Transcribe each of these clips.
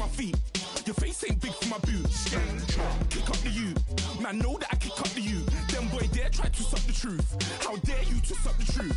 my feet. Your face ain't big for my boots. Kick up the you. Man, know that I kick up the you. Them boy dare try to suck the truth. How dare you to suck the truth?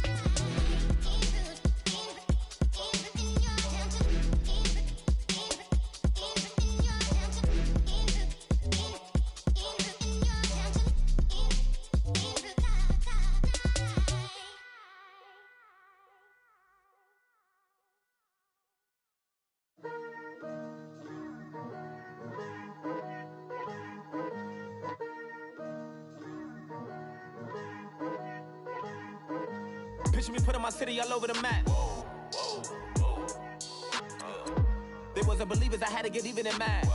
Picture me putting my city all over the map. They wasn't believers, I had to get even in mad.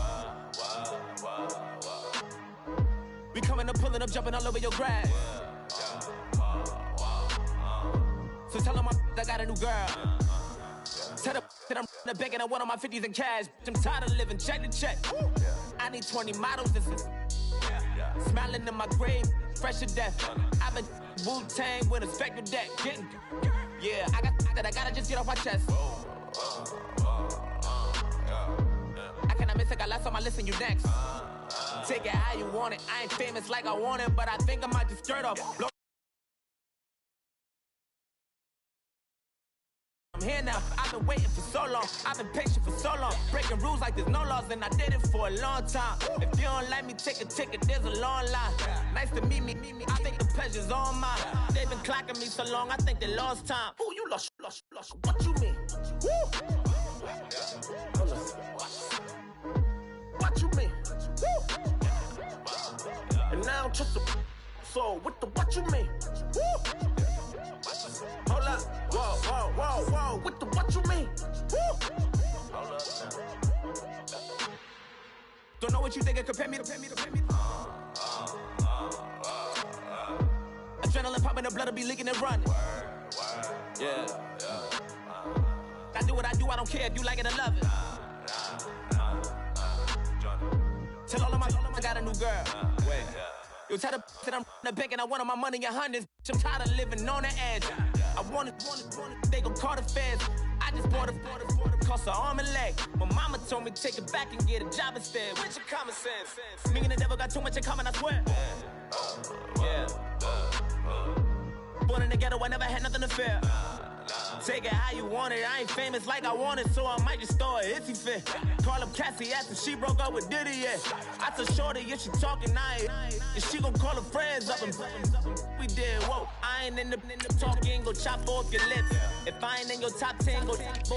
We coming up, pulling up, jumping all over your grass. So tell them I got a new girl. Tell them that I'm begging, I want all my 50s in cash. I'm tired of living check to check. I need 20 models, this is smiling in my grave, fresh to death. I've been Wu-Tang with a spectral deck. Yeah, I gotta just get off my chest. I cannot miss, I got last on my list and you next. Take it how you want it, I ain't famous like I want it, but I think I might just skirt off. I'm here now, I've been waiting for so long, I've been patient for so long, breaking rules like there's no laws, and I did it for a long time. If you don't like me, take a ticket, there's a long line. Nice to meet me, I think the pleasure's all mine. They've been clocking me so long, I think they lost time. Ooh, you lost, what you mean? Woo! What you mean? Woo! And now I don't trust the so what you mean? Woo! Hold up, whoa, what you mean? Woo! Hold up. Don't know what you think, compare me. Adrenaline popping, the blood will be leaking and running. Yeah. I do what I do, I don't care if you like it or love it. Tell all of my I got a new girl. Wait. You tell the that I'm the bank and I want all my money in hundreds. I'm tired of living on the edge. I want it, they gon' call the feds. I just bought a cost an arm and leg. My mama told me take it back and get a job instead. Where's your common sense? Me and the devil got too much in common, I swear. Yeah. Born in the ghetto, I never had nothing to fear. Take it how you want it, I ain't famous like I want it, so I might just throw a hissy fit. Call up Cassie after she broke up with Diddy, yeah. I told Shorty if she talking, I ain't. And she gon' call her friends up and we did, whoa. I ain't in the talking, go chop off your lips. If I ain't in your top 10, go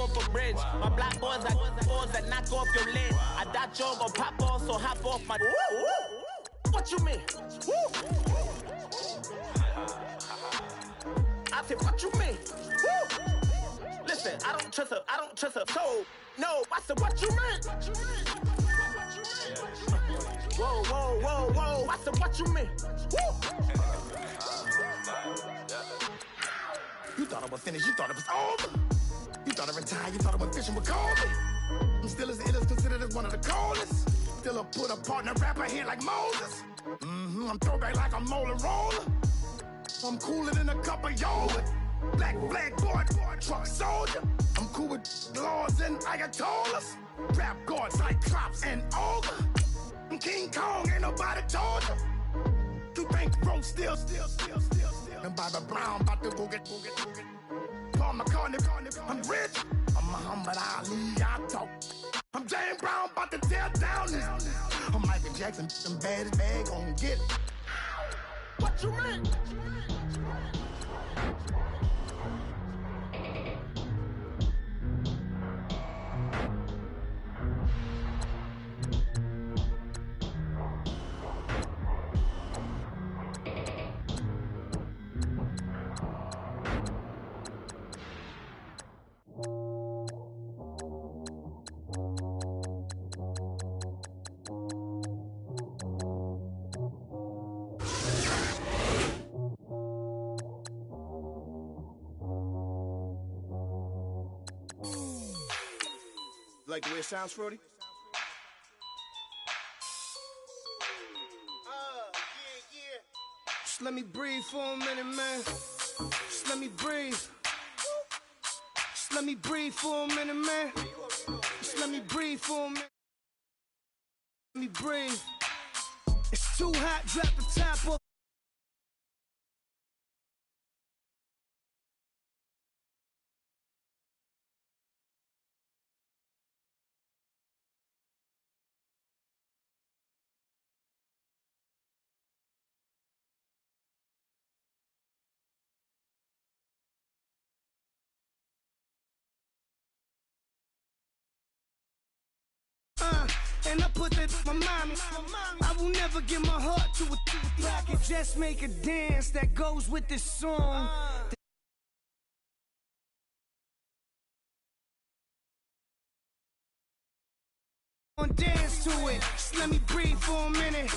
for bridge. My black boys got boys that knock off your lid. I doubt y'all gon' pop off, so hop off my. What you mean? I said, what you mean? Woo! Listen, I don't trust her, so, no, I said, what you mean? Whoa, I said, what you mean? Woo! You thought I was finished, you thought it was over. You thought I retired, you thought I went fishing with Kobe. I'm still as ill as considered as one of the coldest. Still a put a partner rapper here like Moses. I'm throwback like a molar roller. I'm cooler than a cup of yogurt. Black boy, truck soldier. I'm cool with laws and Ayatollahs. Rap gods like Cyclops and Ogre. I'm King Kong, ain't nobody told you. You think broke still. And Bobby Brown about to go get. Paul McCartney, I'm rich. I'm Muhammad Ali, I talk. I'm James Brown, about to tear down this. I'm Michael Jackson, them bad gon' get it. What you mean? Like the way it sounds, Frody? Yeah. Just let me breathe for a minute, man. Just let me breathe. Just let me breathe for a minute, man. Just let me breathe for a minute. Let me breathe. It's too hot, drop the top off. And I put that in my mommy. I will never give my heart to a rocket. Just make a dance that goes with this song. Dance to it. Just let me breathe for a minute.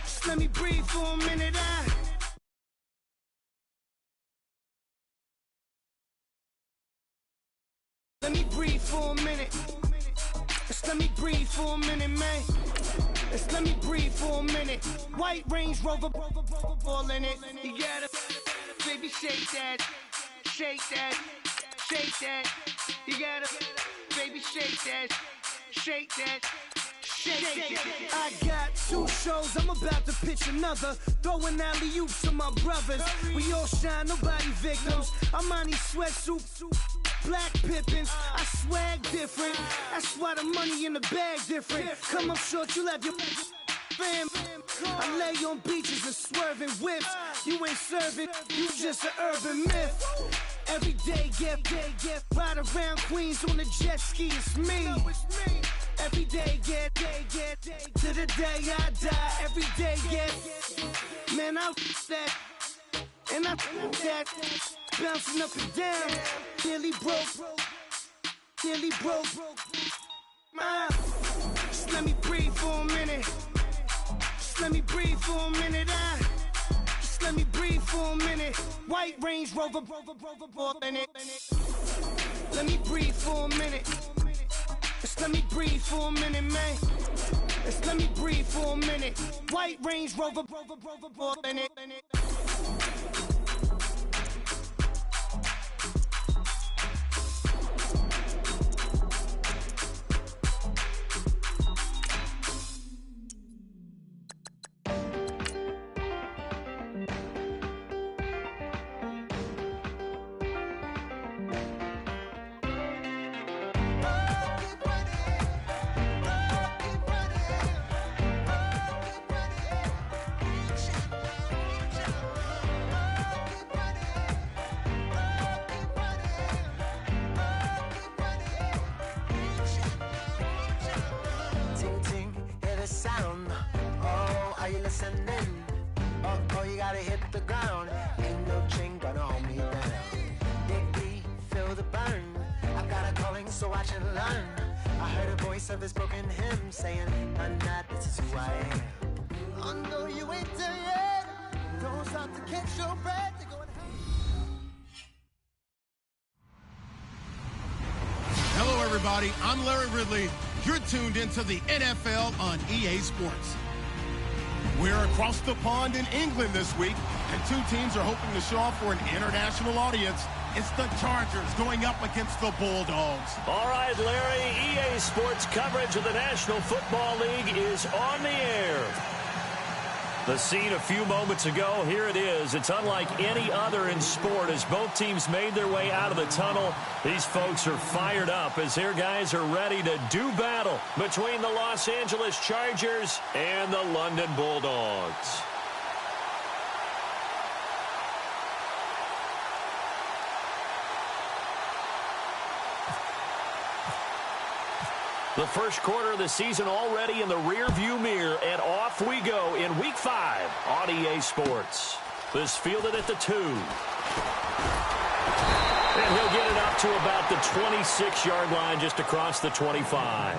Just let me breathe for a minute. Let me breathe for a minute. Just let me breathe for a minute, man. Just let me breathe for a minute. White Range Rover, ball in it. You gotta, baby, shake that, shake that, shake that. You gotta, baby, shake that, shake that. Shake. I got 2 shows, I'm about to pitch another. Throwing alley-oops to my brothers. We all shine, nobody victims. I'm on these sweatsuit, black Pippins. I swag different. That's why the money in the bag different. Come up short, you have your fam. I lay on beaches and swerving whips. You ain't serving, you just an urban myth. Every day, get ride around Queens on a jet ski. It's me. Every day, get to the day I die. Every day, get man, I that and I that bouncing up and down. Nearly broke. Just let me breathe for a minute. Just let me breathe for a minute. Just let me breathe for a minute. White Range Rover, ball in it. Let me breathe for a minute. Just let me breathe for a minute, man. Just let me breathe for a minute. White Range Rover, ball in it. Oh, you gotta hit the ground. Ain't no chain gonna hold me down. Dig deep, feel the burn. I've got a calling, so watch and learn. I heard a voice of his broken hymn saying, "None that this is who I am." Oh no, you ain't there yet. Don't stop to catch your breath. Hello, everybody. I'm Larry Ridley. You're tuned into the NFL on EA Sports. We're across the pond in England this week, and 2 teams are hoping to show off for an international audience. It's the Chargers going up against the Bulldogs. All right, Larry, EA Sports coverage of the National Football League is on the air. The scene a few moments ago, here it is. It's unlike any other in sport as both teams made their way out of the tunnel. These folks are fired up as their guys are ready to do battle between the Los Angeles Chargers and the London Bulldogs. The first quarter of the season already in the rearview mirror, and off we go in Week 5 on EA Sports. This fielded at the 2. And he'll get it up to about the 26-yard line just across the 25.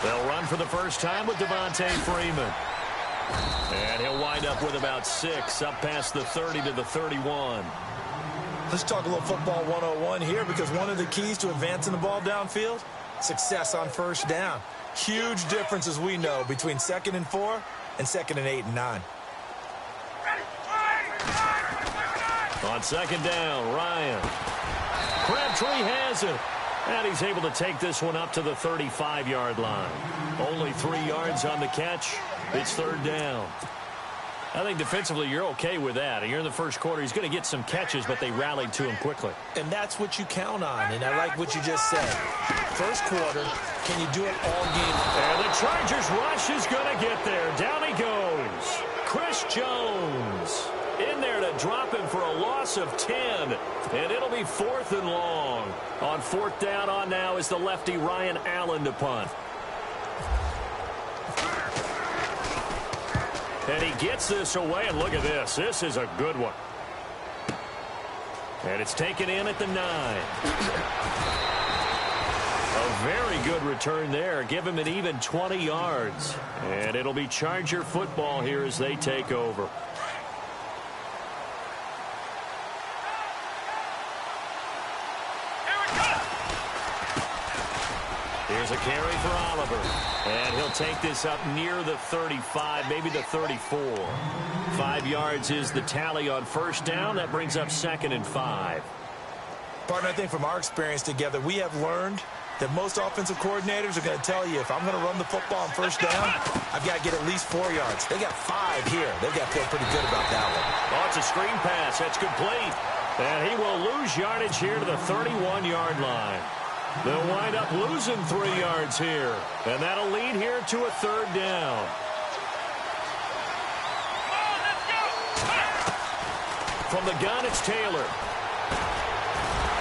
They'll run for the first time with Devontae Freeman. And he'll wind up with about 6, up past the 30 to the 31. Let's talk a little football 101 here, because one of the keys to advancing the ball downfield success on first down. Huge difference, as we know, between 2nd and 4 and 2nd and 8 and 9. On 2nd down, Ryan. Crabtree has it. And he's able to take this one up to the 35-yard line. Only 3 yards on the catch. It's 3rd down. I think defensively you're okay with that. You're in the first quarter. He's going to get some catches, but they rallied to him quickly. And that's what you count on, and I like what you just said. First quarter, can you do it all game? And the Chargers rush is going to get there. Down he goes. Chris Jones in there to drop him for a loss of 10. And it'll be 4th and long. On 4th down on now is the lefty Ryan Allen to punt. And he gets this away, and look at this. This is a good one. And it's taken in at the 9. A very good return there. Give him an even 20 yards. And it'll be Charger football here as they take over. Here's a carry for Oliver. And he'll take this up near the 35, maybe the 34. 5 yards is the tally on first down. That brings up 2nd and 5. Partner, I think from our experience together, we have learned that most offensive coordinators are going to tell you, if I'm going to run the football on first down, I've got to get at least 4 yards. They got 5 here. They've got to feel pretty good about that one. Oh, it's a screen pass. That's complete. And he will lose yardage here to the 31-yard line. They'll wind up losing 3 yards here. And that'll lead here to a 3rd down. From the gun, it's Taylor.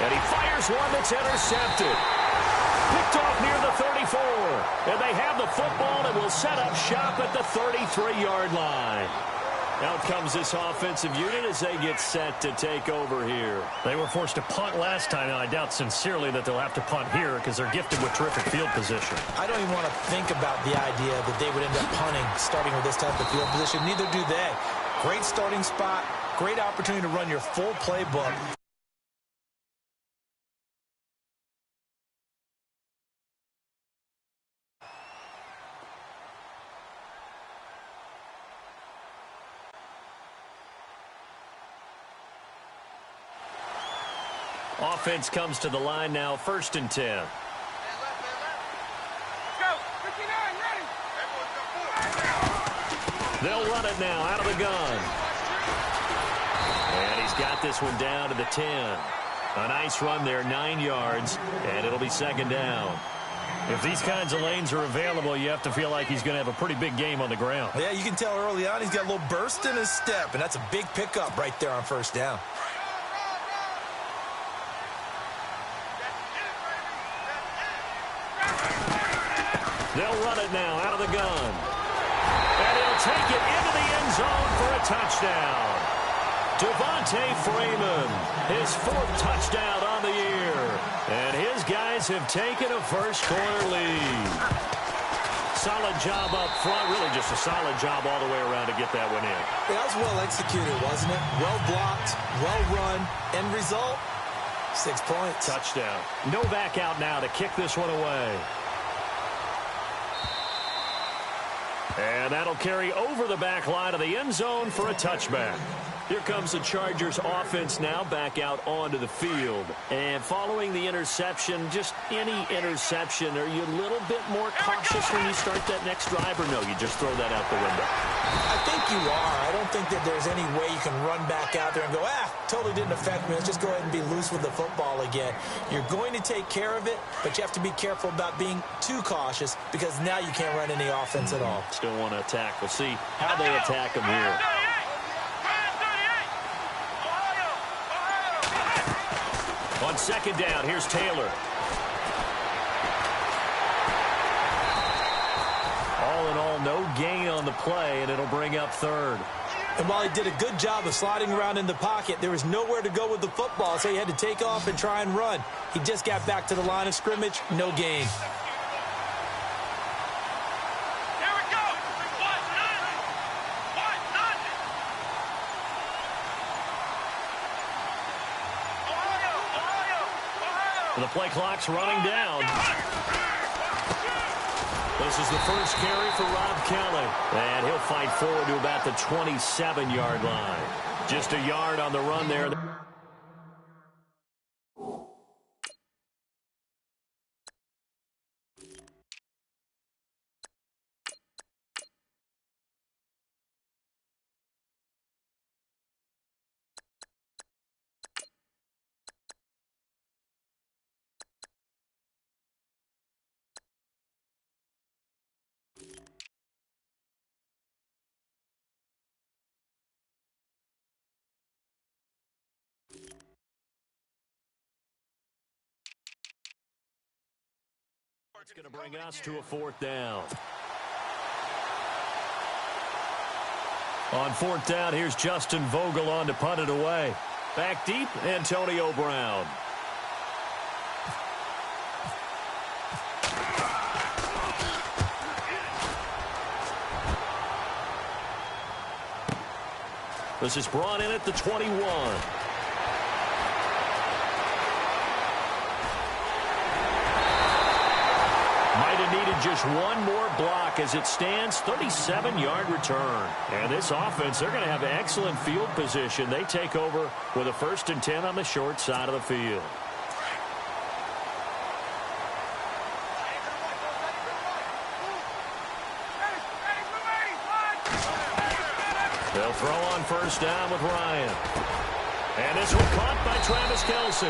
And he fires one that's intercepted. Picked off near the 34. And they have the football and will set up shop at the 33-yard line. Out comes this offensive unit as they get set to take over here. They were forced to punt last time, and I doubt sincerely that they'll have to punt here because they're gifted with terrific field position. I don't even want to think about the idea that they would end up punting starting with this type of field position. Neither do they. Great starting spot, great opportunity to run your full playbook. Offense comes to the line now, 1st and 10. They'll run it now out of the gun. And he's got this one down to the 10. A nice run there, 9 yards, and it'll be 2nd down. If these kinds of lanes are available, you have to feel like he's going to have a pretty big game on the ground. Yeah, you can tell early on he's got a little burst in his step, and that's a big pickup right there on first down. They'll run it now out of the gun. And he'll take it into the end zone for a touchdown. Devontae Freeman, his 4th touchdown on the year. And his guys have taken a first-quarter lead. Solid job up front. Really just a solid job all the way around to get that one in. That was well executed, wasn't it? Well blocked, well run. End result, 6 points. Touchdown. No back out now to kick this one away. And that'll carry over the back line of the end zone for a touchback. Here comes the Chargers offense now back out onto the field. And following the interception, just any interception, are you a little bit more cautious when you start that next drive, or no, you just throw that out the window? I think you are. I don't think that there's any way you can run back out there and go, totally didn't affect me. Let's just go ahead and be loose with the football again. You're going to take care of it, but you have to be careful about being too cautious because now you can't run any offense at all. Still want to attack. We'll see how they attack them here. On 2nd down, here's Taylor. All in all, no gain on the play, and it'll bring up 3rd. And while he did a good job of sliding around in the pocket, there was nowhere to go with the football, so he had to take off and try and run. He just got back to the line of scrimmage, no gain. The play clock's running down. This is the first carry for Rob Kelly. And he'll fight forward to about the 27-yard line. Just a yard on the run there. It's going to bring us to a fourth down. On fourth down, here's Justin Vogel on to punt it away. Back deep, Antonio Brown. This is brought in at the 21. Might have needed just one more block. As it stands, 37-yard return. And this offense, they're going to have excellent field position. They take over with a 1st and 10 on the short side of the field. They'll throw on first down with Ryan. And this one caught by Travis Kelce.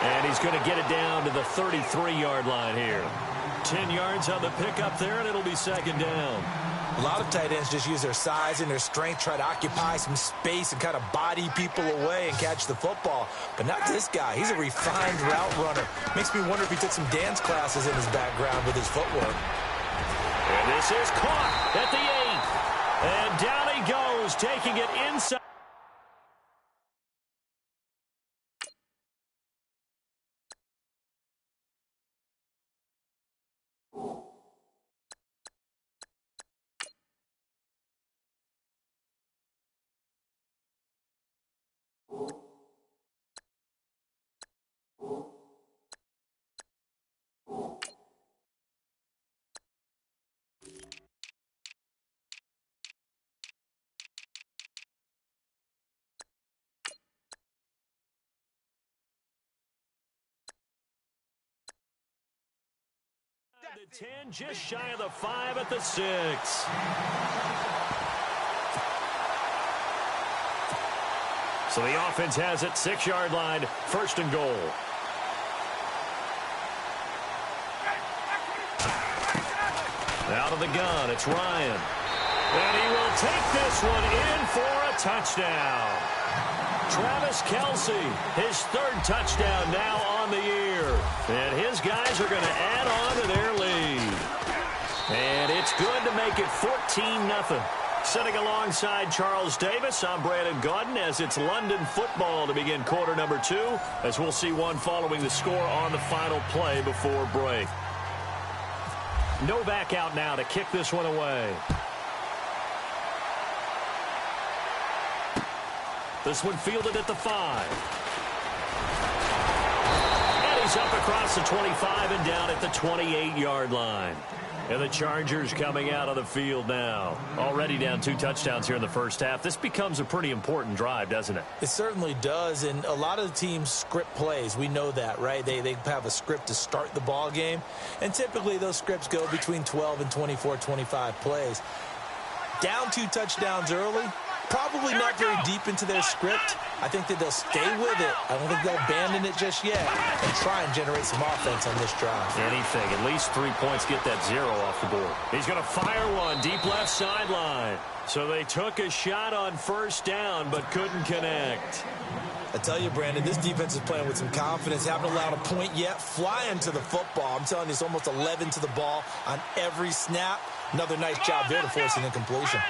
And he's going to get it down to the 33-yard line here. 10 yards on the pickup there, and it'll be second down. A lot of tight ends just use their size and their strength, try to occupy some space and kind of body people away and catch the football. But not this guy. He's a refined route runner. Makes me wonder if he took some dance classes in his background with his footwork. And this is caught at the 8. And down he goes, taking it inside. The 10, just shy of the 5 at the 6. So the offense has it, 6-yard line, 1st and goal. Out of the gun, it's Ryan. And he will take this one in for a touchdown. Travis Kelce, his 3rd touchdown now on the year. And his guys are going to add on to their lead. And it's good to make it 14-0. Sitting alongside Charles Davis, I'm Brandon Gaudin as it's London football to begin quarter number 2, as we'll see one following the score on the final play before break. Novak out now to kick this one away. This one fielded at the 5. And he's up across the 25 and down at the 28-yard line. And the Chargers coming out of the field now. Already down 2 touchdowns here in the first half. This becomes a pretty important drive, doesn't it? It certainly does. And a lot of the teams script plays. We know that, right? They have a script to start the ball game. And typically those scripts go between 12 and 24, 25 plays. Down 2 touchdowns early. Probably not very deep into their script. I think that they'll stay with it. I don't think they'll abandon it just yet and try and generate some offense on this drive. Anything. At least 3 points, get that 0 off the board. He's going to fire one deep left sideline. So they took a shot on first down but couldn't connect. I tell you, Brandon, this defense is playing with some confidence. Haven't allowed a point yet. Flying to the football. I'm telling you, it's almost 11 to the ball on every snap. Another nice job there to force an incompletion.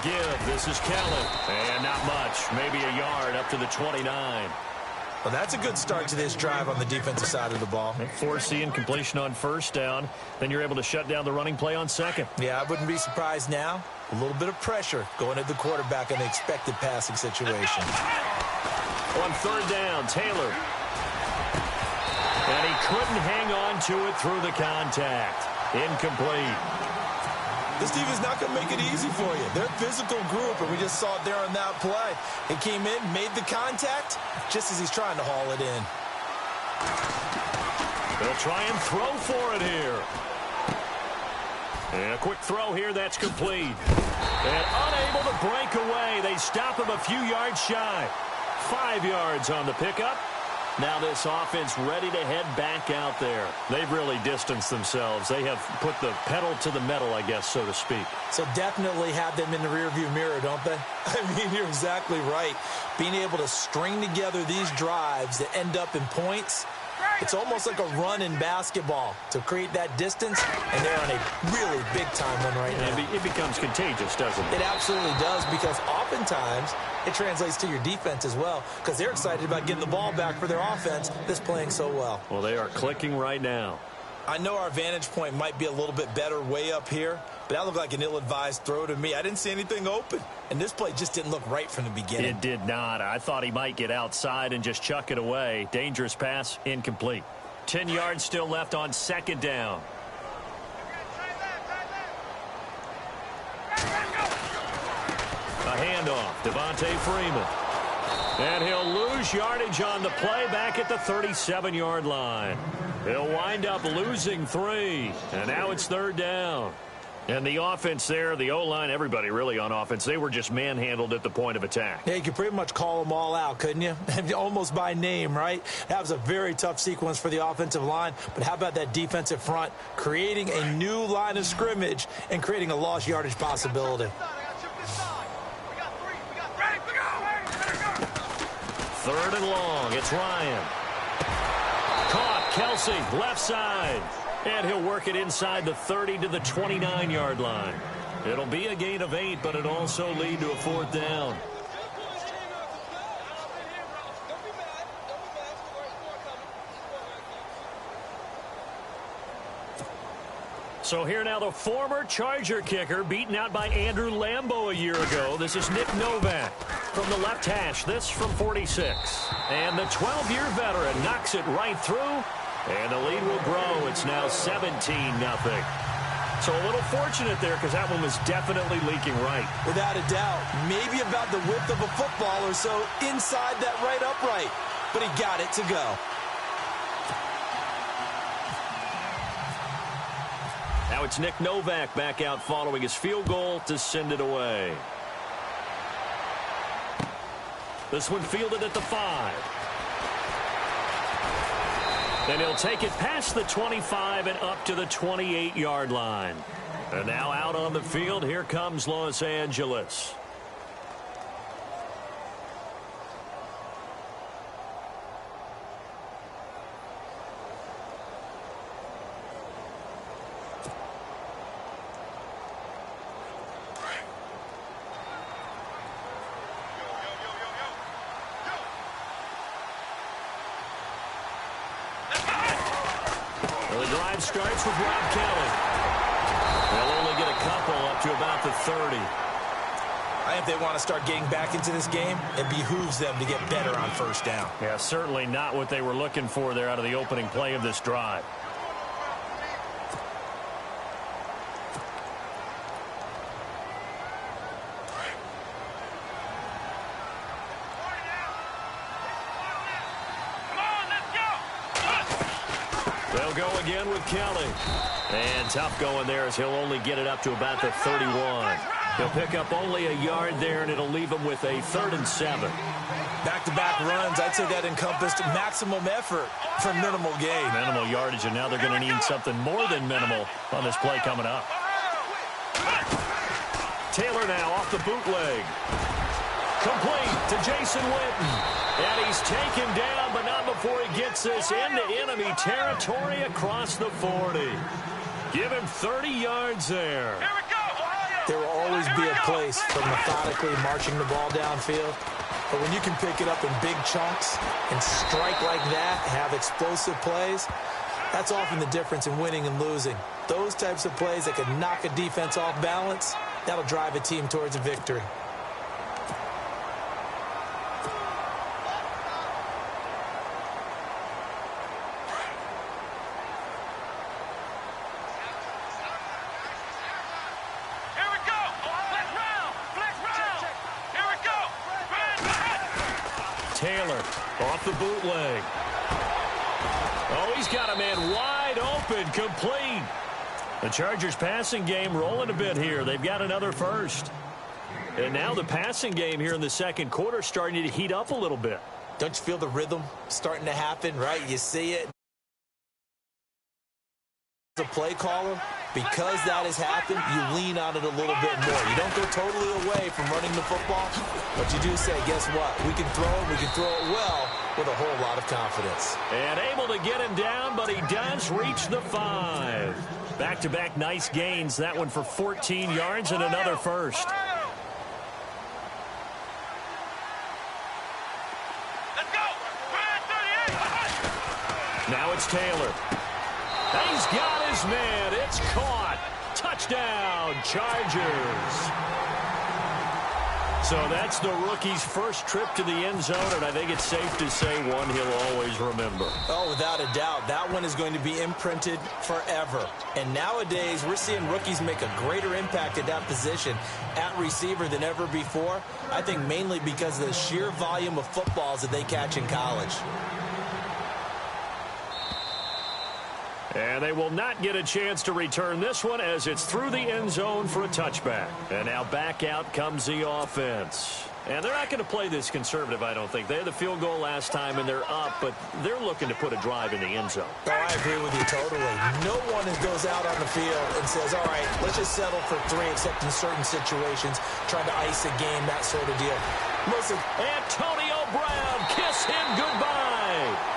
Give. This is Kelly. And not much. Maybe a yard up to the 29. Well, that's a good start to this drive on the defensive side of the ball. Forcing completion on first down. Then you're able to shut down the running play on second. Yeah, I wouldn't be surprised now. A little bit of pressure going at the quarterback in the expected passing situation. On third down, Taylor. And he couldn't hang on to it through the contact. Incomplete. This defense is not going to make it easy for you. They're a physical group, and we just saw it there on that play. He came in, made the contact, just as he's trying to haul it in. They'll try and throw for it here. And a quick throw here, that's complete. And unable to break away. They stop him a few yards shy. 5 yards on the pickup. Now this offense ready to head back out there. They've really distanced themselves. They have put the pedal to the metal, I guess, so to speak. So definitely have them in the rearview mirror, don't they? I mean, you're exactly right. Being able to string together these drives that end up in points, it's almost like a run in basketball to create that distance, and they're on a really big-time one right now. It becomes contagious, doesn't it? It absolutely does, because oftentimes it translates to your defense as well, because they're excited about getting the ball back for their offense that's playing so well. Well, they are clicking right now. I know our vantage point might be a little bit better way up here, but that looked like an ill-advised throw to me. I didn't see anything open, and this play just didn't look right from the beginning. It did not. I thought he might get outside and just chuck it away. Dangerous pass, incomplete. 10 yards still left on second down. A handoff, Devontae Freeman. And he'll lose yardage on the play back at the 37-yard line. He'll wind up losing 3. And now it's third down. And the offense there, the O-line, everybody really on offense, they were just manhandled at the point of attack. Yeah, you could pretty much call them all out, couldn't you? Almost by name, right? That was a very tough sequence for the offensive line. But how about that defensive front creating a new line of scrimmage and creating a lost yardage possibility? Third and long. It's Ryan. Caught. Kelsey, left side. And he'll work it inside the 30 to the 29-yard line. It'll be a gain of 8, but it'll also lead to a fourth down. So here now the former Charger kicker beaten out by Andrew Lambo a year ago. This is Nick Novak from the left hash. This from 46. And the 12-year veteran knocks it right through. And the lead will grow. It's now 17-0. So a little fortunate there because that one was definitely leaking right. Without a doubt. Maybe about the width of a football or so inside that right upright. But he got it to go. Now it's Nick Novak back out following his field goal to send it away. This one fielded at the 5. Then he'll take it past the 25 and up to the 28-yard line. And now out on the field, here comes Los Angeles. Starts with Rob Kelly. They'll only get a couple up to about the 30. I think they want to start getting back into this game. It behooves them to get better on first down. Yeah, certainly not what they were looking for there out of the opening play of this drive. They'll go again with Kelly. And tough going there as he'll only get it up to about the 31. He'll pick up only a yard there, and it'll leave him with a 3rd and 7. Back-to-back runs, I'd say that encompassed maximum effort for minimal gain. Minimal yardage, and now they're going to need something more than minimal on this play coming up. Taylor now off the bootleg. Complete to Jason Witten. And he's taken down, but not before he gets this into enemy territory across the 40. Give him 30 yards there. There will always be a place for methodically marching the ball downfield. But when you can pick it up in big chunks and strike like that, have explosive plays, that's often the difference in winning and losing. Those types of plays that can knock a defense off balance, that'll drive a team towards a victory. Taylor off the bootleg. Oh, he's got a man wide open, complete. The Chargers passing game rolling a bit here. They've got another first. And now the passing game here in the second quarter starting to heat up a little bit. Don't you feel the rhythm starting to happen, right? You see it. As a play caller, because that has happened, you lean on it a little bit more. You don't go totally away from running the football, but you do say, guess what? We can throw it, we can throw it well with a whole lot of confidence. And able to get him down, but he does reach the 5. Back-to-back nice gains. That one for 14 yards and another first. Let's go! Now it's Taylor. He's got his man. It's caught. Touchdown, Chargers. So that's the rookie's first trip to the end zone, and I think it's safe to say one he'll always remember. Oh, without a doubt. That one is going to be imprinted forever. And nowadays, we're seeing rookies make a greater impact at that position at receiver than ever before. I think mainly because of the sheer volume of footballs that they catch in college. And they will not get a chance to return this one as it's through the end zone for a touchback. And now back out comes the offense. And they're not going to play this conservative, I don't think. They had the field goal last time, and they're up, but they're looking to put a drive in the end zone. Oh, I agree with you totally. No one goes out on the field and says, all right, let's just settle for 3, except in certain situations, trying to ice a game, that sort of deal. Listen, Antonio Brown, kiss him goodbye.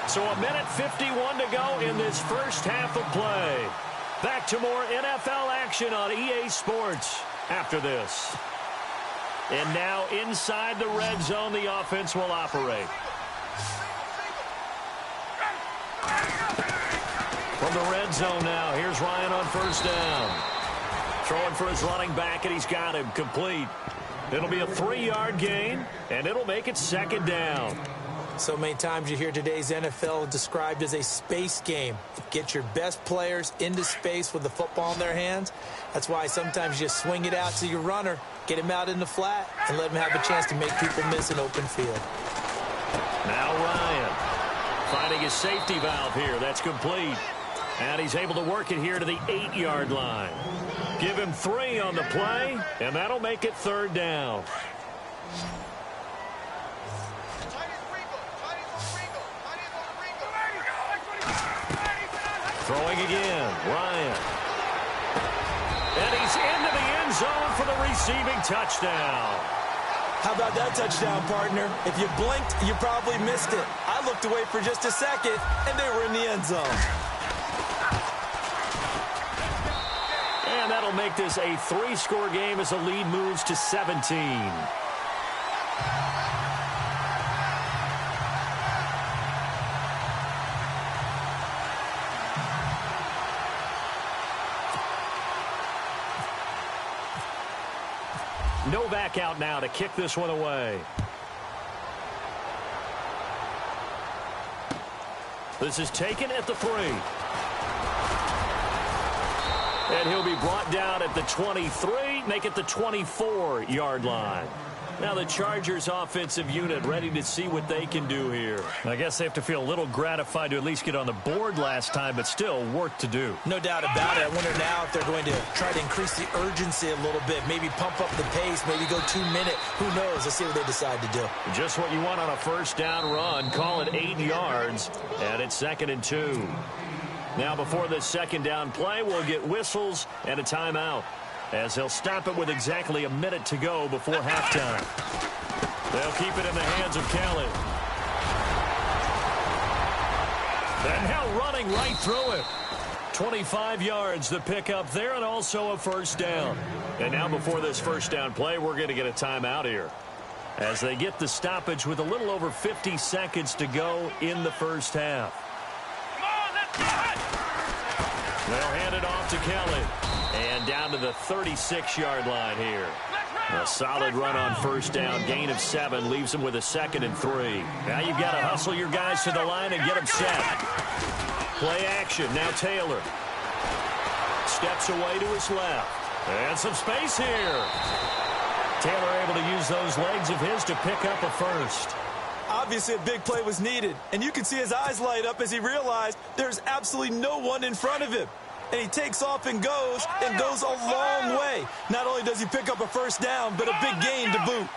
So a minute 51 to go in this first half of play. Back to more NFL action on EA Sports after this. And now inside the red zone, the offense will operate. From the red zone now, here's Ryan on first down. Throwing for his running back, and he's got him complete. It'll be a 3-yard gain, and it'll make it second down. So many times you hear today's NFL described as a space game. Get your best players into space with the football in their hands. That's why sometimes you just swing it out to your runner, get him out in the flat, and let him have a chance to make people miss an open field. Now Ryan finding his safety valve here. That's complete. And he's able to work it here to the 8-yard line. Give him 3 on the play, and that'll make it third down. Throwing again, Ryan. And he's into the end zone for the receiving touchdown. How about that touchdown, partner? If you blinked, you probably missed it. I looked away for just a second, and they were in the end zone. And that'll make this a 3-score game as the lead moves to 17. Novak out now to kick this one away. This is taken at the 3. And he'll be brought down at the 23, make it the 24-yard line. Now the Chargers offensive unit ready to see what they can do here. I guess they have to feel a little gratified to at least get on the board last time, but still work to do. No doubt about it. I wonder now if they're going to try to increase the urgency a little bit, maybe pump up the pace, maybe go 2-minute. Who knows? Let's see what they decide to do. Just what you want on a first down run. Call it 8 yards, and it's 2nd and 2. Now before this second down play, we'll get whistles and a timeout, as they'll stop it with exactly a minute to go before halftime. They'll keep it in the hands of Kelly. And now running right through it. 25 yards the pickup there, and also a first down. And now before this first down play, we're going to get a timeout here, as they get the stoppage with a little over 50 seconds to go in the first half. They'll hand it off to Kelly. And down to the 36-yard line here. A solid run on first down. Gain of 7 leaves him with a 2nd and 3. Now you've got to hustle your guys to the line and get them set. Play action. Now Taylor. Steps away to his left. And some space here. Taylor able to use those legs of his to pick up a first. Obviously, a big play was needed, and you can see his eyes light up as he realized there's absolutely no one in front of him. And he takes off and goes a long way. Not only does he pick up a first down, but a big gain to boot.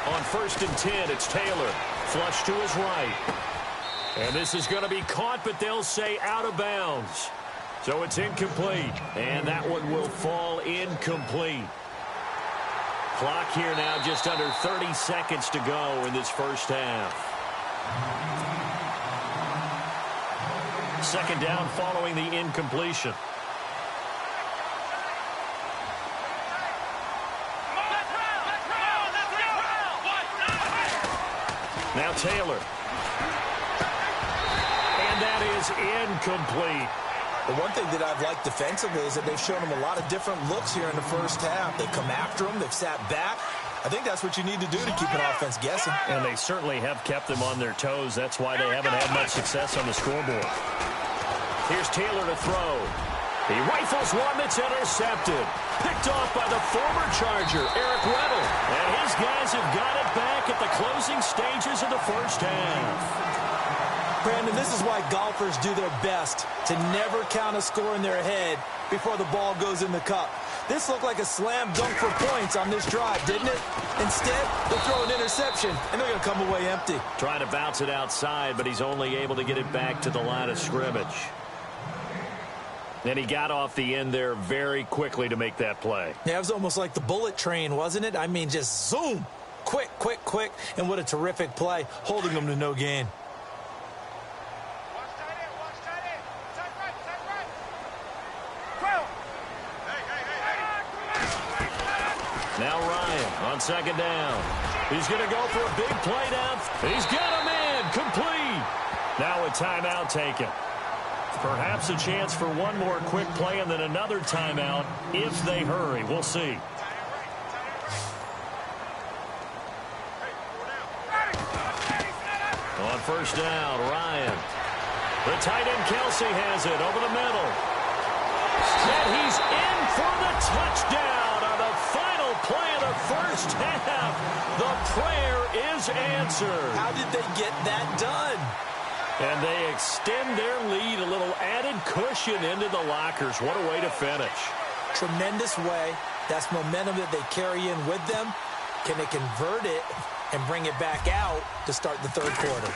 On 1st and 10, it's Taylor. Flush to his right. And this is going to be caught, but they'll say out of bounds. So it's incomplete. And that one will fall incomplete. Clock here now just under 30 seconds to go in this first half. 2nd down following the incompletion. Now Taylor. And that is incomplete. The one thing that I've liked defensively is that they've shown him a lot of different looks here in the first half. They've come after him. They've sat back. I think that's what you need to do to keep an offense guessing. And they certainly have kept them on their toes. That's why they haven't had much success on the scoreboard. Here's Taylor to throw. He rifles one that's intercepted. Picked off by the former Charger, Eric Weddle. And his guys have got it back at the closing stages of the first half. Brandon, this is why golfers do their best to never count a score in their head before the ball goes in the cup. This looked like a slam dunk for points on this drive, didn't it? Instead, they'll throw an interception, and they're going to come away empty. Trying to bounce it outside, but he's only able to get it back to the line of scrimmage. And he got off the end there very quickly to make that play. Yeah, it was almost like the bullet train, wasn't it? I mean, just zoom. Quick, quick, quick. And what a terrific play, holding them to no gain. Now Ryan on 2nd down. He's going to go for a big play down. He's got him in. Complete. Now a timeout taken. Perhaps a chance for one more quick play and then another timeout if they hurry. We'll see. On 1st down, Ryan. The tight end Kelsey has it over the middle. And he's in for the touchdown on the final play of the first half. The prayer is answered. How did they get that done? And they extend their lead, a little added cushion into the lockers. What a way to finish. Tremendous way. That's momentum that they carry in with them. Can they convert it and bring it back out to start the third quarter?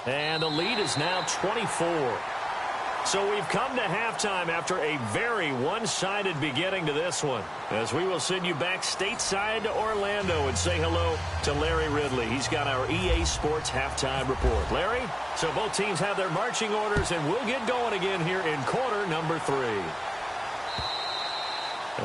And the lead is now 24. So we've come to halftime after a very one-sided beginning to this one, as we will send you back stateside to Orlando and say hello to Larry Ridley. He's got our EA Sports halftime report. Larry, so both teams have their marching orders, and we'll get going again here in quarter number 3.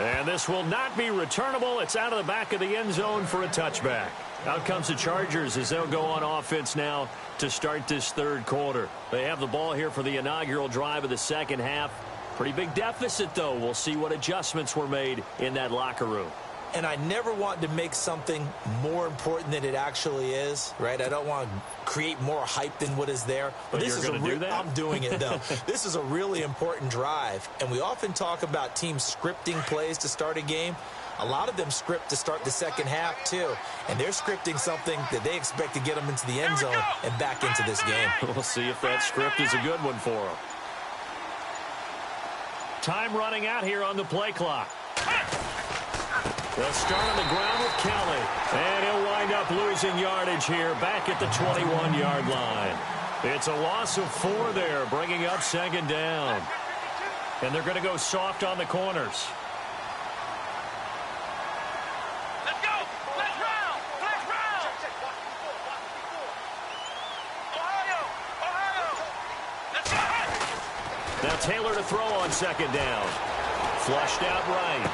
And this will not be returnable. It's out of the back of the end zone for a touchback. Out comes the Chargers as they'll go on offense now to start this third quarter. They have the ball here for the inaugural drive of the second half. Pretty big deficit, though. We'll see what adjustments were made in that locker room. And I never want to make something more important than it actually is, right? I don't want to create more hype than what is there. But this you're going to do that? I'm doing it, though. This is a really important drive. And we often talk about teams scripting plays to start a game. A lot of them script to start the second half, too. And they're scripting something that they expect to get them into the end zone and back into this game. We'll see if that script is a good one for them. Time running out here on the play clock. They'll start on the ground with Kelly. And he'll wind up losing yardage here back at the 21-yard line. It's a loss of 4 there, bringing up 2nd down. And they're going to go soft on the corners. Now Taylor to throw on second down. Flushed out right.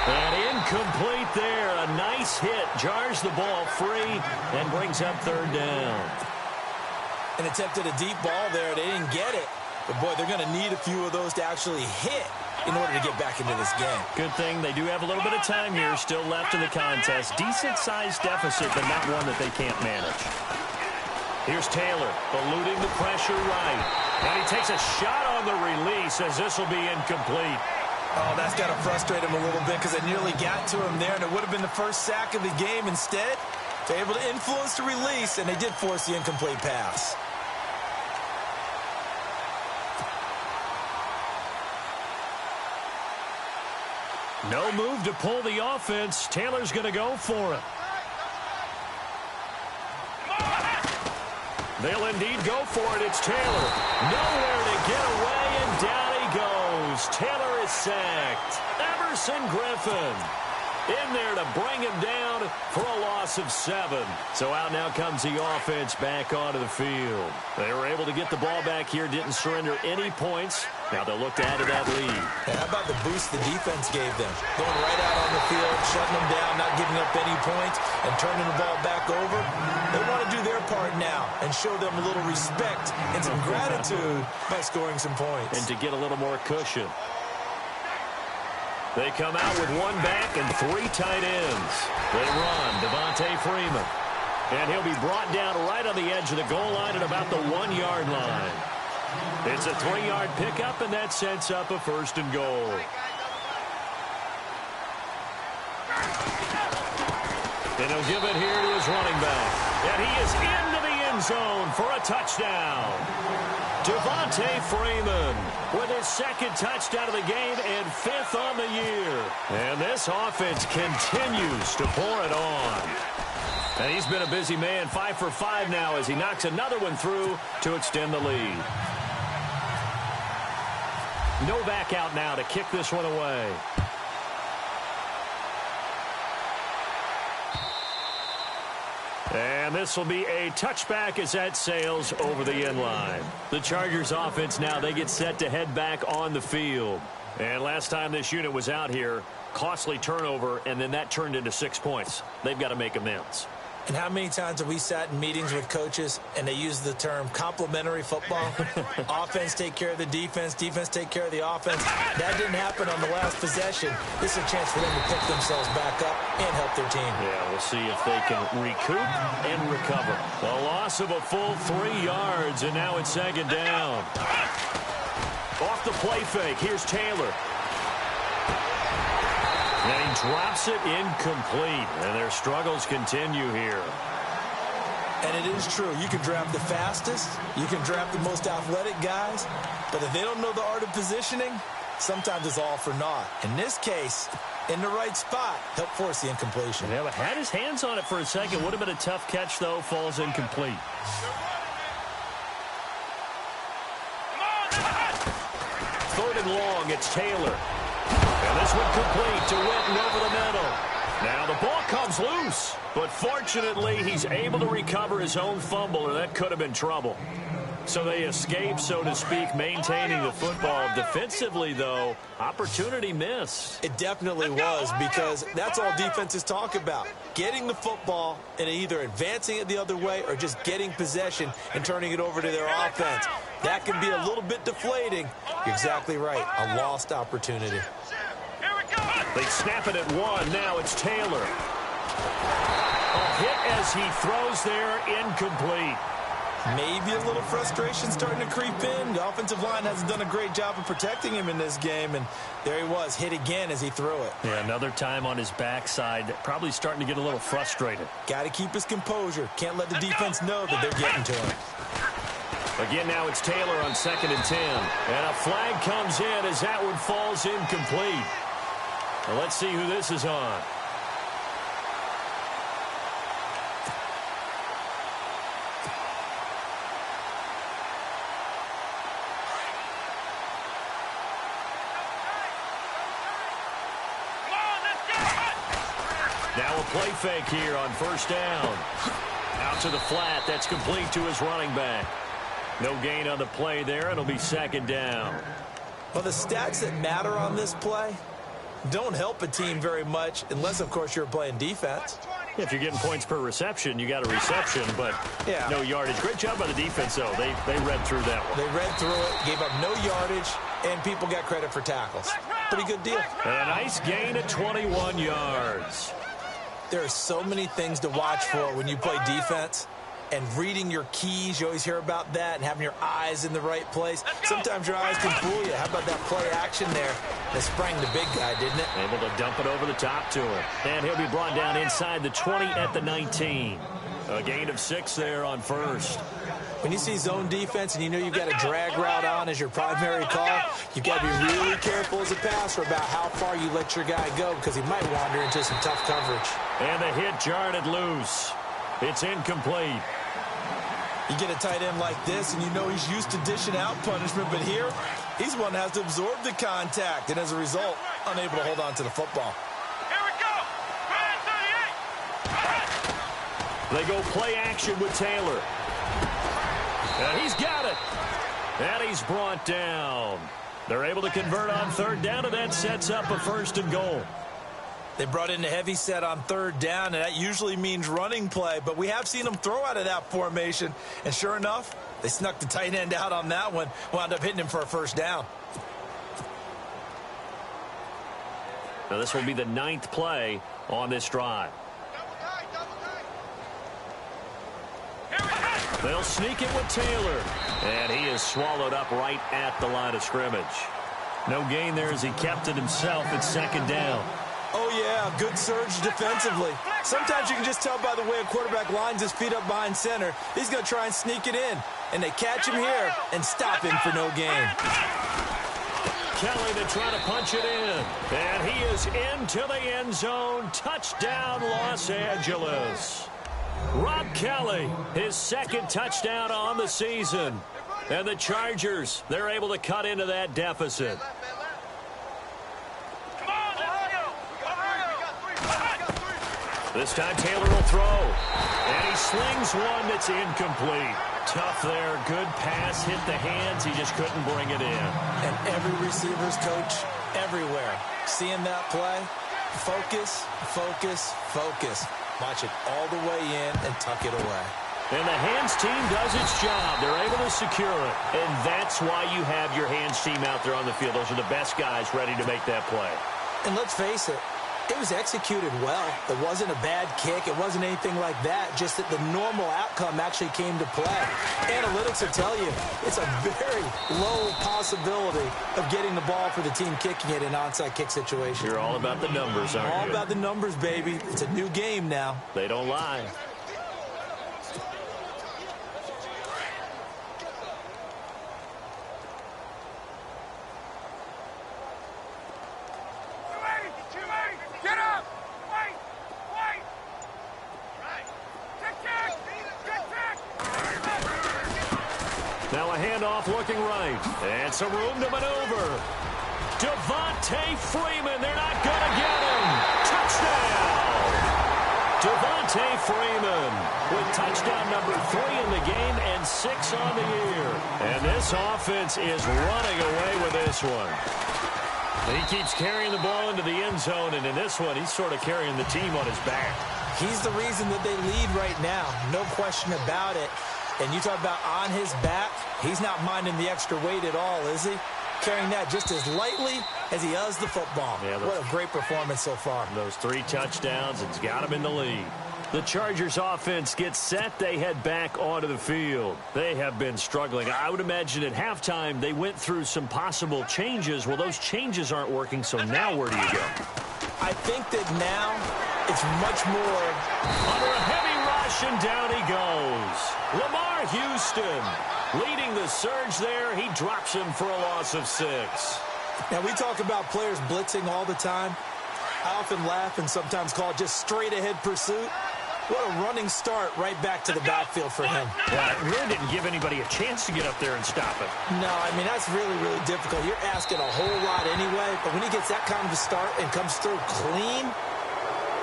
And incomplete there. A nice hit. Jars the ball free and brings up third down. And attempted a deep ball there. They didn't get it. But, boy, they're going to need a few of those to actually hit in order to get back into this game. Good thing they do have a little bit of time here still left in the contest. Decent-sized deficit, but not one that they can't manage. Here's Taylor, eluding the pressure right. And he takes a shot on the release as this will be incomplete. Oh, that's got to frustrate him a little bit because it nearly got to him there, and it would have been the first sack of the game. Instead, they're able to influence the release, and they did force the incomplete pass. No move to pull the offense. Taylor's going to go for it. They'll indeed go for it. It's Taylor. Nowhere to get away, and down he goes. Taylor is sacked. Everson Griffin in there to bring him down for a loss of 7. So out now comes the offense back onto the field. They were able to get the ball back here, didn't surrender any points. Now they'll look to add to that lead. And how about the boost the defense gave them? Going right out on the field, shutting them down, not giving up any points, and turning the ball back over. They want to do their part now and show them a little respect and some gratitude by scoring some points. And to get a little more cushion. They come out with one back and 3 tight ends. They run Devontae Freeman. And he'll be brought down right on the edge of the goal line at about the 1-yard line. It's a 3-yard pickup, and that sets up a first and goal. And he'll give it here to his running back. And he is into the end zone for a touchdown. Devontae Freeman with his 2nd touchdown of the game and 5th on the year. And this offense continues to pour it on. And he's been a busy man, 5 for 5 now as he knocks another one through to extend the lead. Novak out now to kick this one away. And this will be a touchback as that sails over the end line. The Chargers offense now, they get set to head back on the field. And last time this unit was out here, costly turnover, and then that turned into 6 points. They've got to make amends. And how many times have we sat in meetings with coaches and they use the term complementary football? Offense take care of the defense, defense take care of the offense. That didn't happen on the last possession. This is a chance for them to pick themselves back up and help their team. Yeah, we'll see if they can recoup and recover. The loss of a full 3 yards, and now it's 2nd down. Off the play fake, here's Taylor. And he drops it incomplete, and their struggles continue here. And it is true. You can draft the fastest. You can draft the most athletic guys. But if they don't know the art of positioning, sometimes it's all for naught. In this case, in the right spot, help force the incompletion. Yeah, but had his hands on it for a second. Would have been a tough catch, though. Falls incomplete. Third and long, it's Taylor. And this one complete to Witten over the middle. Now the ball comes loose, but fortunately he's able to recover his own fumble, or that could have been trouble. So they escape, so to speak, maintaining the football. Defensively, though, opportunity missed. It definitely was, because that's all defenses talk about. Getting the football and either advancing it the other way or just getting possession and turning it over to their offense. That can be a little bit deflating. You're exactly right. A lost opportunity. They snap it at 1. Now it's Taylor. A hit as he throws there, incomplete. Maybe a little frustration starting to creep in. The offensive line hasn't done a great job of protecting him in this game, and there he was, hit again as he threw it. Yeah, another time on his backside, probably starting to get a little frustrated. Got to keep his composure. Can't let the defense know that they're getting to him. Again, now it's Taylor on 2nd and 10. And a flag comes in as that one falls incomplete. Well, let's see who this is on. Now a play fake here on 1st down. Out to the flat. That's complete to his running back. No gain on the play there. It'll be second down. Well, the stats that matter on this play don't help a team very much unless, of course, you're playing defense. If you're getting points per reception, you got a reception, but no yardage. Great job by the defense, though. They read through that one. They read through it, gave up no yardage, and people got credit for tackles. Pretty good deal. And a nice gain of 21 yards. There are so many things to watch for when you play defense. And reading your keys, you always hear about that, and having your eyes in the right place. Sometimes your eyes can fool you. How about that play action there that sprang the big guy, didn't it? Able to dump it over the top to him. And he'll be brought down inside the 20 at the 19. A gain of 6 there on first. When you see zone defense and you know you've got a drag route on as your primary call, you've got to be really careful as a passer about how far you let your guy go because he might wander into some tough coverage. And the hit jarred it loose. It's incomplete. You get a tight end like this, and you know he's used to dishing out punishment, but here, he's one that has to absorb the contact, and as a result, unable to hold on to the football. Here we go! They go play action with Taylor. And he's got it. And he's brought down. They're able to convert on third down, and that sets up a first and goal. They brought in a heavy set on third down, and that usually means running play, but we have seen them throw out of that formation, and sure enough, they snuck the tight end out on that one, wound up hitting him for a first down. Now this will be the 9th play on this drive. They'll sneak it with Taylor, and he is swallowed up right at the line of scrimmage. No gain there as he kept it himself at second down. Oh, yeah, good surge defensively. Sometimes you can just tell by the way a quarterback lines his feet up behind center. He's going to try and sneak it in. And they catch him here and stop him for no gain. Kelly to try to punch it in. And he is into the end zone. Touchdown, Los Angeles. Rob Kelly, his 2nd touchdown on the season. And the Chargers, they're able to cut into that deficit. This time Taylor will throw. And he slings one that's incomplete. Tough there. Good pass. Hit the hands. He just couldn't bring it in. And every receiver's coach everywhere. Seeing that play, focus, focus, focus. Watch it all the way in and tuck it away. And the hands team does its job. They're able to secure it. And that's why you have your hands team out there on the field. Those are the best guys ready to make that play. And let's face it, it was executed well. It wasn't a bad kick. It wasn't anything like that. Just that the normal outcome actually came to play. Analytics will tell you it's a very low possibility of getting the ball for the team kicking it in an onside kick situation. You're all about the numbers, aren't you? All about the numbers, baby. It's a new game now. They don't lie. Looking right, and some room to maneuver. Devontae Freeman, they're not going to get him. Touchdown! Devontae Freeman with touchdown number 3 in the game and 6 on the year. And this offense is running away with this one. He keeps carrying the ball into the end zone, and in this one, he's sort of carrying the team on his back. He's the reason that they lead right now, no question about it. And you talk about on his back, he's not minding the extra weight at all, is he? Carrying that just as lightly as he does the football. Yeah, what a great performance so far. Those 3 touchdowns, it's got him in the lead. The Chargers offense gets set. They head back onto the field. They have been struggling. I would imagine at halftime they went through some possible changes. Well, those changes aren't working, so now where do you go? I think that now it's much more under a heavy rush, and down he goes. Lamar Houston leading the surge there. He drops him for a loss of 6. Now, we talk about players blitzing all the time. I often laugh and sometimes call it just straight-ahead pursuit. What a running start right back to the backfield for him. Yeah, it really didn't give anybody a chance to get up there and stop it. No, I mean, that's really, really difficult. You're asking a whole lot anyway, but when he gets that kind of a start and comes through clean,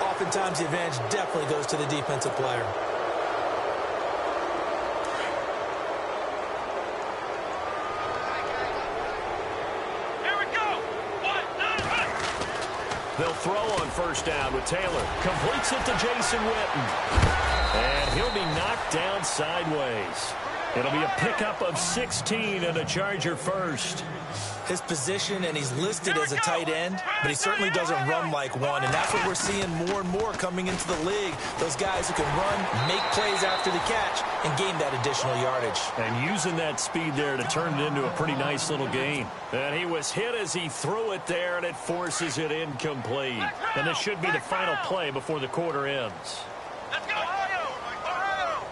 oftentimes the advantage definitely goes to the defensive player. They'll throw on first down with Taylor. Completes it to Jason Witten. And he'll be knocked down sideways. It'll be a pickup of 16 and a Charger first. His position, and he's listed as a tight end, but he certainly doesn't run like one, and that's what we're seeing more and more coming into the league. Those guys who can run, make plays after the catch, and gain that additional yardage. And using that speed there to turn it into a pretty nice little gain. And he was hit as he threw it there, and it forces it incomplete. And this should be the final play before the quarter ends. Let's go, Ohio! Ohio!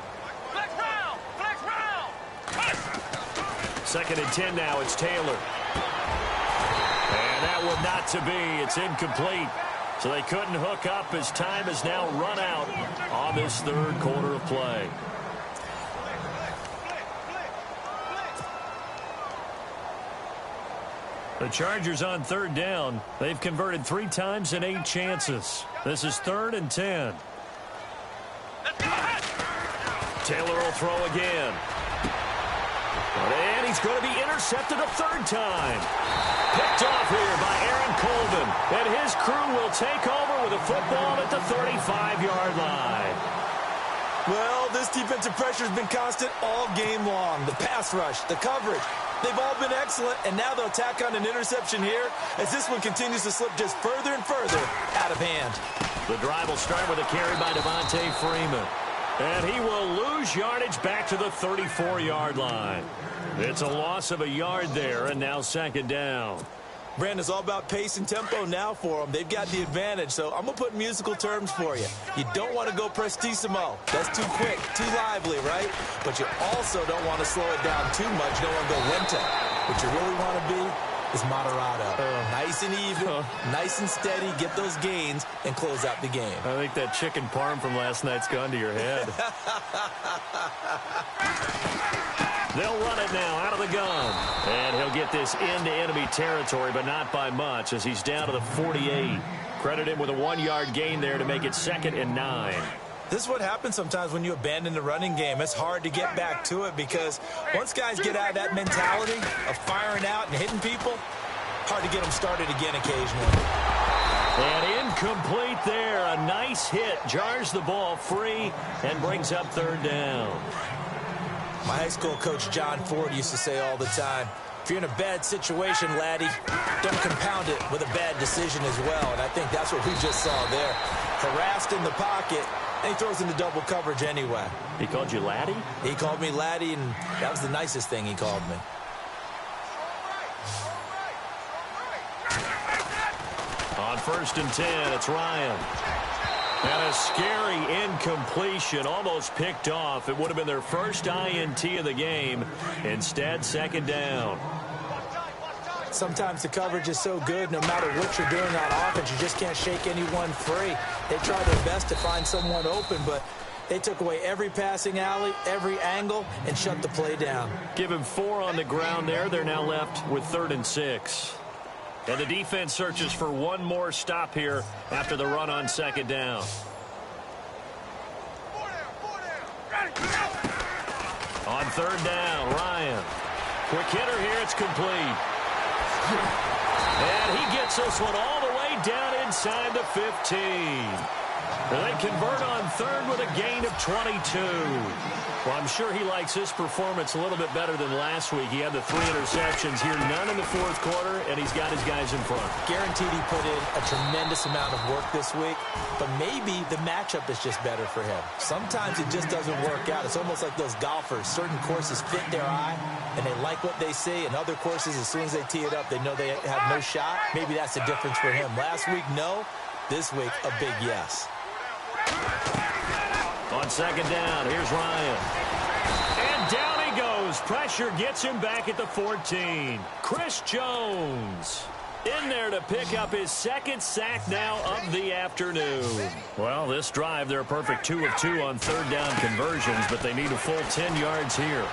Flex round! Flex round! Second and 10 now. It's Taylor. And that one not to be. It's incomplete. So they couldn't hook up as time has now run out on this third quarter of play. The Chargers on third down. They've converted 3 times in 8 chances. This is 3rd and 10. Taylor will throw again. And he's going to be intercepted a 3rd time. Picked off here by Aaron Colvin. And his crew will take over with a football at the 35-yard line. Well, this defensive pressure has been constant all game long. The pass rush, the coverage, they've all been excellent, and now they'll tack on an interception here as this one continues to slip just further and further out of hand. The drive will start with a carry by Devontae Freeman. And he will lose yardage back to the 34-yard line. It's a loss of a yard there, and now 2nd down. Brandon, it's all about pace and tempo now for them. They've got the advantage, so I'm going to put musical terms for you. You don't want to go prestissimo. That's too quick, too lively, right? But you also don't want to slow it down too much. You don't want to go lento. What you really want to be is moderato. Nice and even, nice and steady, get those gains, and close out the game. I think that chicken parm from last night's gone to your head. They'll run it now out of the gun. And he'll get this into enemy territory, but not by much as he's down to the 48. Credit him with a 1-yard gain there to make it 2nd and 9. This is what happens sometimes when you abandon the running game. It's hard to get back to it because once guys get out of that mentality of firing out and hitting people, hard to get them started again occasionally. And incomplete there. A nice hit. Jars the ball free and brings up 3rd down. My high school coach, John Ford, used to say all the time, if you're in a bad situation, laddie, don't compound it with a bad decision as well. And I think that's what we just saw there. Harassed in the pocket, and he throws into double coverage anyway. He called you laddie? He called me laddie, and that was the nicest thing he called me. On 1st and 10, it's Ryan. And a scary incompletion, almost picked off. It would have been their first INT of the game. Instead, 2nd down. Sometimes the coverage is so good, no matter what you're doing on offense, you just can't shake anyone free. They try their best to find someone open, but they took away every passing alley, every angle, and shut the play down. Give him 4 on the ground there. They're now left with 3rd and 6. And the defense searches for one more stop here after the run on 2nd down. On 3rd down, Ryan. Quick hitter here, it's complete. And he gets this one all the way down inside the 15. And they convert on 3rd with a gain of 22. Well, I'm sure he likes his performance a little bit better than last week. He had the 3 interceptions here, none in the 4th quarter, and he's got his guys in front. Guaranteed he put in a tremendous amount of work this week, but maybe the matchup is just better for him. Sometimes it just doesn't work out. It's almost like those golfers. Certain courses fit their eye, and they like what they see, and other courses, as soon as they tee it up, they know they have no shot. Maybe that's the difference for him. Last week, no. This week, a big yes. On 2nd down, here's Ryan. And down he goes. Pressure gets him back at the 14. Chris Jones in there to pick up his 2nd sack now of the afternoon. Well, this drive, they're a perfect 2 of 2 on 3rd down conversions, but they need a full 10 yards here.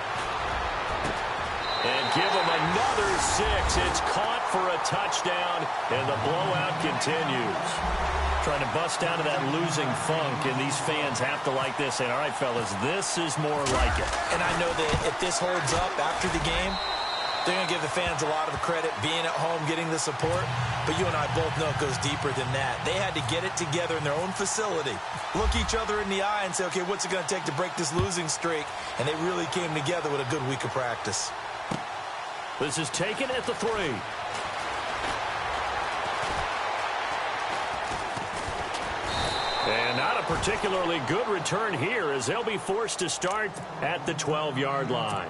And give them another 6. It's caught for a touchdown, and the blowout continues. Trying to bust out of that losing funk, and these fans have to like this. And all right, fellas, this is more like it. And I know that if this holds up after the game, They're going to give the fans a lot of credit being at home, getting the support. But you and I both know it goes deeper than that. They had to get it together in their own facility, look each other in the eye and say, okay, what's it going to take to break this losing streak? And they really came together with a good week of practice. This is taken at the 3. And not a particularly good return here as they'll be forced to start at the 12-yard line.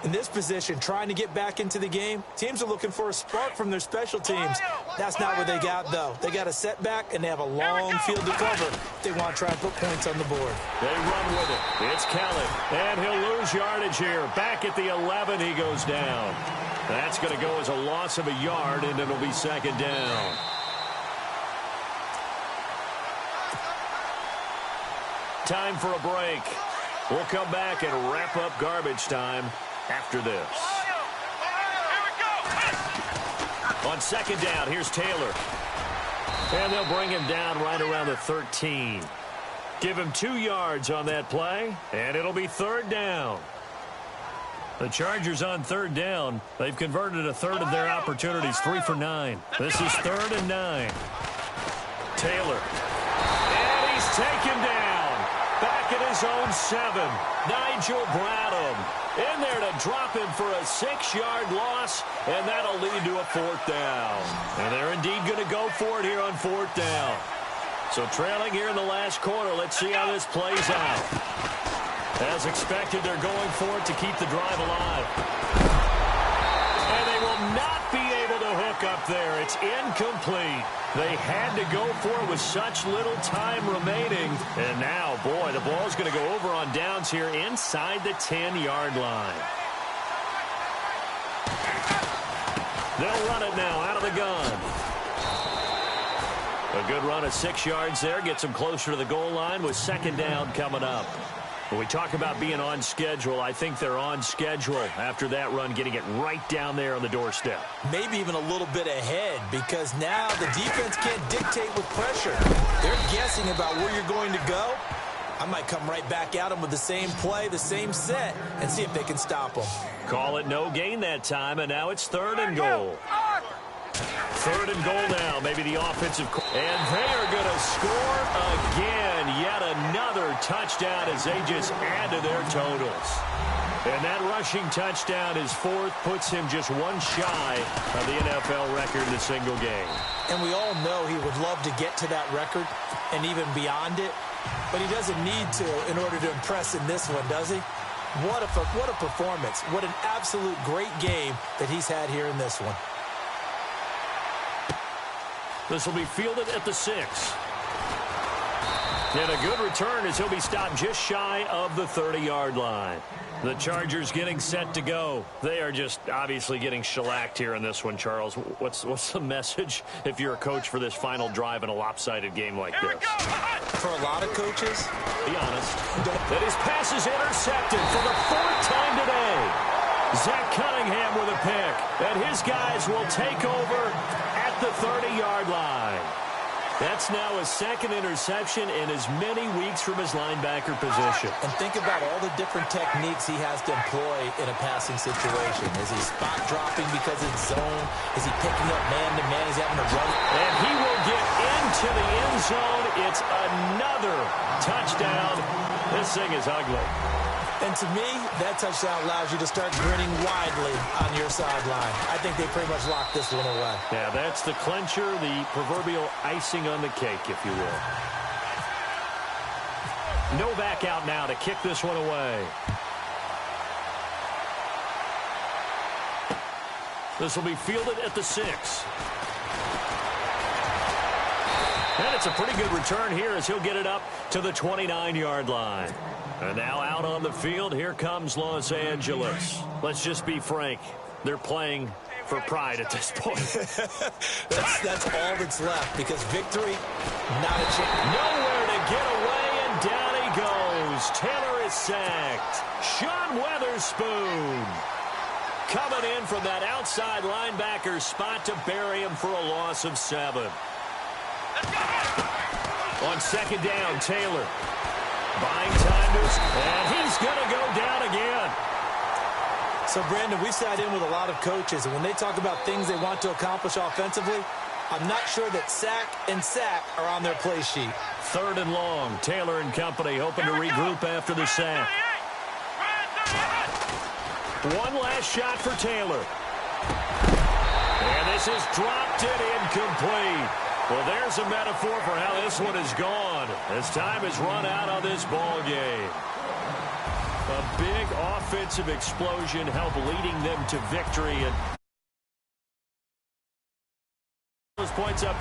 In this position, trying to get back into the game, teams are looking for a spark from their special teams. That's not what they got, though. They got a setback, and they have a long field to cover if they want to try and put points on the board. They run with it. It's Kelly, and he'll lose yardage here. Back at the 11, he goes down. That's going to go as a loss of a yard, and it'll be second down. Time for a break. We'll come back and wrap up garbage time after this. On second down, here's Taylor. And they'll bring him down right around the 13. Give him 2 yards on that play, and it'll be third down. The Chargers on third down. They've converted a third of their opportunities, 3 for 9. This is 3rd and 9. Taylor. And he's taken down. Back at his own 7. Nigel Bradham in there to drop him for a 6-yard loss, and that'll lead to a 4th down. And they're indeed going to go for it here on 4th down. So trailing here in the last quarter, let's see how this plays out. As expected, they're going for it to keep the drive alive. And they will not be able to hook up there. It's incomplete. They had to go for it with such little time remaining. And now, boy, the ball's going to go over on downs here inside the 10-yard line. They'll run it now out of the gun. A good run of 6 yards there. Gets them closer to the goal line with second down coming up. When we talk about being on schedule, I think they're on schedule after that run, getting it right down there on the doorstep. Maybe even a little bit ahead, because now the defense can't dictate with pressure. They're guessing about where you're going to go. I might come right back at them with the same play, the same set, and see if they can stop them. Call it no gain that time, and now it's 3rd and goal. 3rd and goal now, maybe the offensive. And they are going to score again. Yet another touchdown as they just add to their totals. And that rushing touchdown is 4th, puts him just 1 shy of the NFL record in a single game. And we all know he would love to get to that record and even beyond it, but he doesn't need to in order to impress in this one, does he? What a performance. What an absolute great game that he's had here in this one. This will be fielded at the 6. And a good return as he'll be stopped just shy of the 30-yard line. The Chargers getting set to go. They are just obviously getting shellacked here in this one, Charles. What's the message if you're a coach for this final drive in a lopsided game like this? For a lot of coaches, be honest, that his pass is intercepted for the 4th time today. Zach Cunningham with a pick, and his guys will take over at the 30-yard line. That's now a 2nd interception in as many weeks from his linebacker position. And think about all the different techniques he has to employ in a passing situation. Is he spot dropping because it's zone? Is he picking up man-to-man? Is he having to run? And he will get into the end zone. It's another touchdown. This thing is ugly. And to me, that touchdown allows you to start grinning widely on your sideline. I think they pretty much locked this one away. Yeah, that's the clincher, the proverbial icing on the cake, if you will. No back out now to kick this one away. This will be fielded at the 6. And it's a pretty good return here as he'll get it up to the 29-yard line. And now out on the field, here comes Los Angeles. Let's just be frank. They're playing for pride at this point. that's all that's left, because victory, not a chance. Nowhere to get away, and down he goes. Taylor is sacked. Sean Weatherspoon coming in from that outside linebacker spot to bury him for a loss of 7. On second down, Taylor. Buying time to, and he's going to go down again. So, Brandon, we've sat in with a lot of coaches, and when they talk about things they want to accomplish offensively, I'm not sure that sack and sack are on their play sheet. 3rd and long. Taylor and company hoping to regroup after the sack. One last shot for Taylor. And this is dropped it incomplete. Well, there's a metaphor for how this one is gone as time has run out on this ball game. A big offensive explosion helped leading them to victory. And those points up.